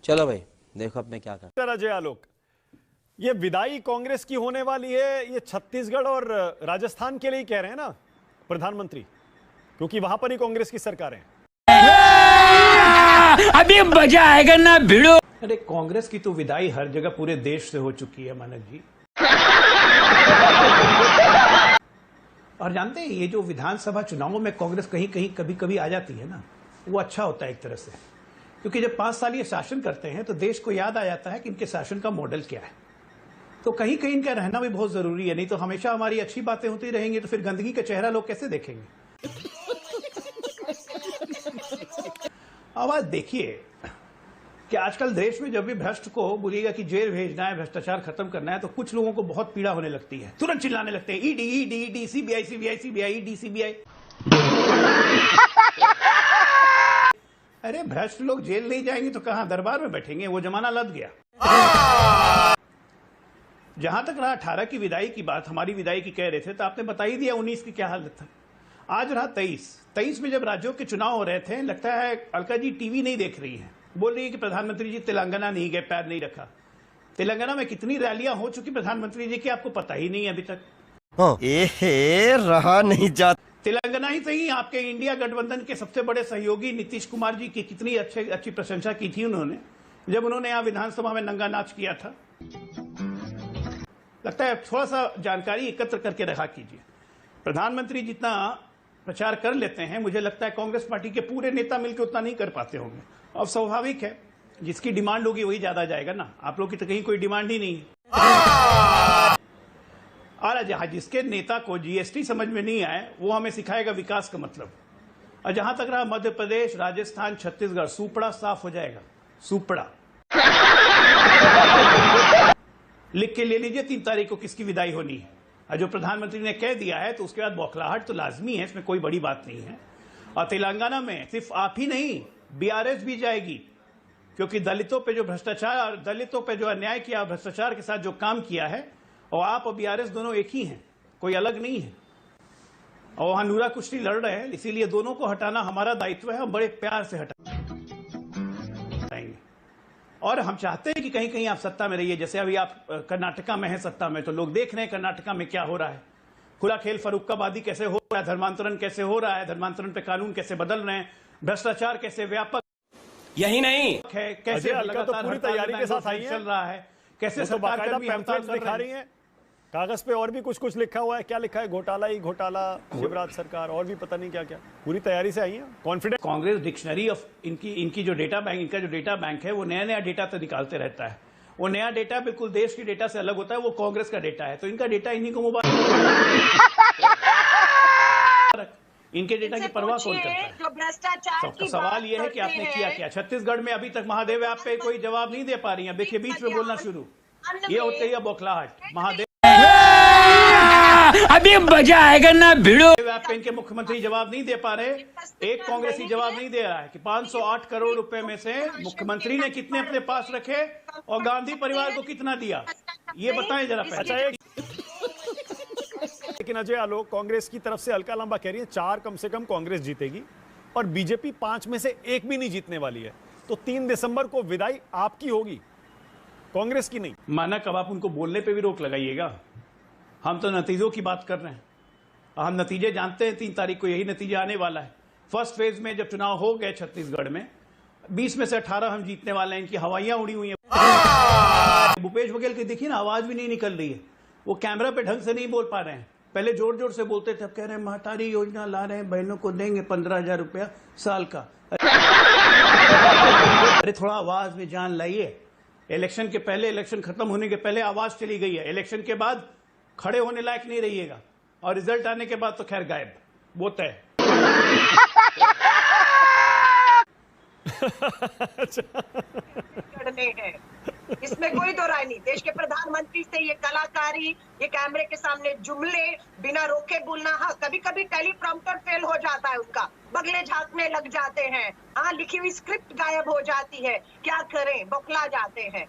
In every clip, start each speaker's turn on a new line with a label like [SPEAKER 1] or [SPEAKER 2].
[SPEAKER 1] चलो भाई देखो अब मैं क्या कर।
[SPEAKER 2] अजय आलोक, ये विदाई कांग्रेस की होने वाली है, ये छत्तीसगढ़ और राजस्थान के लिए ही कह रहे हैं ना प्रधानमंत्री, क्योंकि वहां पर ही कांग्रेस की सरकार है।
[SPEAKER 3] अभी मजा आएगा ना भिड़ो।
[SPEAKER 4] अरे कांग्रेस की तो विदाई हर जगह पूरे देश से हो चुकी है मानक जी। और जानते हैं ये जो विधानसभा चुनावों में कांग्रेस कहीं कहीं कभी कभी आ जाती है ना, वो अच्छा होता है एक तरह से, क्योंकि जब 5 साल ये शासन करते हैं तो देश को याद आ जाता है कि इनके शासन का मॉडल क्या है। तो कहीं कहीं इनका रहना भी बहुत जरूरी है, नहीं तो हमेशा हमारी अच्छी बातें होती रहेंगी तो फिर गंदगी का चेहरा लोग कैसे देखेंगे। अब आज देखिए कि आजकल देश में जब भी भ्रष्ट को बोलिएगा कि जेल भेजना है, भ्रष्टाचार खत्म करना है, तो कुछ लोगों को बहुत पीड़ा होने लगती है, तुरंत चिल्लाने लगते हैं ED ED ED, CBI CBI CBI, ED CBI. अरे भ्रष्ट लोग जेल नहीं जाएंगे तो कहां दरबार में बैठेंगे, वो जमाना लद गया। जहां तक रहा 18 की विदाई की बात, हमारी विदाई की कह रहे थे, तो आपने बता ही दिया 19 की क्या हालत था। आज रहा 23 में जब राज्यों के चुनाव हो रहे थे, लगता है अलका जी टीवी नहीं देख रही हैं, बोल रही है कि प्रधानमंत्री जी तेलंगाना नहीं गए, पैर नहीं रखा। तेलंगाना में कितनी रैलियां हो चुकी प्रधानमंत्री जी की आपको पता ही नहीं है अभी तक।
[SPEAKER 1] रहा नहीं जाता।
[SPEAKER 4] तेलंगाना ही सही, आपके इंडिया गठबंधन के सबसे बड़े सहयोगी नीतीश कुमार जी की कितनी अच्छी प्रशंसा की थी उन्होंने, जब उन्होंने यहाँ विधानसभा में नंगा नाच किया था। लगता है थोड़ा सा जानकारी एकत्र करके रखा कीजिए। प्रधानमंत्री जितना प्रचार कर लेते हैं, मुझे लगता है कांग्रेस पार्टी के पूरे नेता मिलकर उतना नहीं कर पाते होंगे। अब स्वाभाविक है, जिसकी डिमांड होगी वही ज्यादा जाएगा ना। आप लोग की तो कहीं कोई डिमांड ही नहीं है। और जहां जिसके नेता को जीएसटी समझ में नहीं आए, वो हमें सिखाएगा विकास का मतलब। और जहां तक रहा मध्य प्रदेश, राजस्थान, छत्तीसगढ़, सुपड़ा साफ हो जाएगा, सुपड़ा। लिख के ले लीजिए 3 तारीख को किसकी विदाई होनी है। और जो प्रधानमंत्री ने कह दिया है तो उसके बाद बौखलाहट तो लाजमी है, इसमें कोई बड़ी बात नहीं है। और तेलंगाना में सिर्फ आप ही नहीं, बीआरएस भी जाएगी, क्योंकि दलितों पे जो भ्रष्टाचार, दलितों पे जो अन्याय किया, भ्रष्टाचार के साथ जो काम किया है, और आप और बीआरएस दोनों एक ही हैं, कोई अलग नहीं है। और वहां नूरा कुश्ती लड़ रहे हैं, इसीलिए दोनों को हटाना हमारा दायित्व है, हम बड़े प्यार से हटाएंगे। और हम चाहते हैं कि कहीं कहीं आप सत्ता में रहिए, जैसे अभी आप कर्नाटका में हैं सत्ता में, तो लोग देख रहे हैं कर्नाटका में क्या हो रहा है। खुला खेल फरुक्काबादी कैसे हो रहा है, धर्मांतरण कैसे हो रहा है, धर्मांतरण पे कानून कैसे बदल रहे हैं, भ्रष्टाचार कैसे व्यापक
[SPEAKER 3] यही नहीं
[SPEAKER 4] है, कैसे
[SPEAKER 2] लगातार पूरी तैयारी के साथ
[SPEAKER 4] चल रहा है, कैसे
[SPEAKER 2] तो बाकायदा पैम्फलेट्स दिखा रही हैं, कागज पे और भी कुछ लिखा हुआ है। क्या लिखा है? घोटाला ही घोटाला, शिवराज सरकार, और भी पता नहीं क्या क्या। पूरी तैयारी से आई है, कॉन्फिडेंस।
[SPEAKER 4] कांग्रेस डिक्शनरी ऑफ इनकी जो डेटा बैंक, इनका जो डेटा बैंक है, वो नया नया डेटा तो निकालते रहता है। वो नया डेटा बिल्कुल देश की डेटा से अलग होता है, वो कांग्रेस का डेटा है, तो इनका डेटा इन्हीं को मुबारक। इनके डेटा की परवाह कौन करता है?
[SPEAKER 5] जो भ्रष्टाचार
[SPEAKER 4] सबका सवाल यह है कि आपने किया क्या। छत्तीसगढ़ में अभी तक महादेव आप पे कोई जवाब नहीं दे पा रही है। देखिए बीच में बोलना शुरू, ये होते ही बौखलाहट। महादेव
[SPEAKER 3] अभी मजा आएगा ना भिड़ो।
[SPEAKER 4] आप इनके मुख्यमंत्री जवाब नहीं दे पा रहे, एक कांग्रेसी जवाब नहीं दे रहा है कि 508 करोड़ रुपए में से मुख्यमंत्री ने कितने अपने पास रखे और गांधी परिवार को कितना दिया, ये बताएं जरा पहले।
[SPEAKER 2] लेकिन अजय आलोक, कांग्रेस की तरफ से अलका लांबा कह रही है 4 कम से कम कांग्रेस जीतेगी और बीजेपी 5 में से 1 भी नहीं जीतने वाली है। तो 3 दिसंबर को विदाई आपकी होगी, कांग्रेस की नहीं।
[SPEAKER 4] माना कब आप उनको बोलने पे भी रोक लगाइएगा। हम तो नतीजों की बात कर रहे हैं, हम नतीजे जानते हैं। 3 तारीख को यही नतीजा आने वाला है। फर्स्ट फेज में जब चुनाव हो गए छत्तीसगढ़ में, 20 में से 18 हम जीतने वाले हैं। इनकी हवाइयां उड़ी हुई हैं। भूपेश बघेल की देखिए ना, आवाज भी नहीं निकल रही है, वो कैमरा पे ढंग से नहीं बोल पा रहे हैं। पहले जोर जोर से बोलते थे, अब कह रहे हैं महतारी योजना ला रहे हैं, बहनों को देंगे 15,000 रुपया साल का। अरे थोड़ा आवाज में जान लाइए। इलेक्शन के पहले, इलेक्शन खत्म होने के पहले आवाज चली गई है, इलेक्शन के बाद खड़े होने लायक नहीं रहिएगा, और रिजल्ट आने के बाद तो खैर गायब, वो तय।
[SPEAKER 5] करने हैं, इसमें कोई दो राय नहीं। देश के प्रधानमंत्री से ये कलाकारी, ये कैमरे के सामने जुमले, बिना रोके बोलना। हाँ, कभी कभी टेलीप्रॉम्प्टर फेल हो जाता है उनका, बगले झांकने लग जाते हैं। हाँ, लिखी हुई स्क्रिप्ट गायब हो जाती है, क्या करें, बौखला जाते हैं।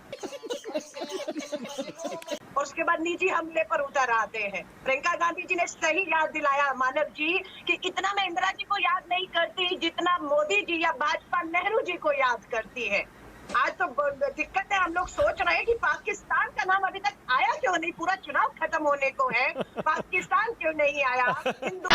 [SPEAKER 5] और उसके बाद निजी हमले पर उतर आते हैं। प्रियंका गांधी जी ने सही याद दिलाया मानव जी कि इतना मैं इंदिरा जी को याद नहीं करती जितना मोदी जी या भाजपा नेहरू जी को याद करती है। आज तो दिक्कत है, हम लोग सोच रहे हैं कि पाकिस्तान का नाम अभी तक आया क्यों नहीं, पूरा चुनाव खत्म होने को है, पाकिस्तान क्यों नहीं आया। हिंदू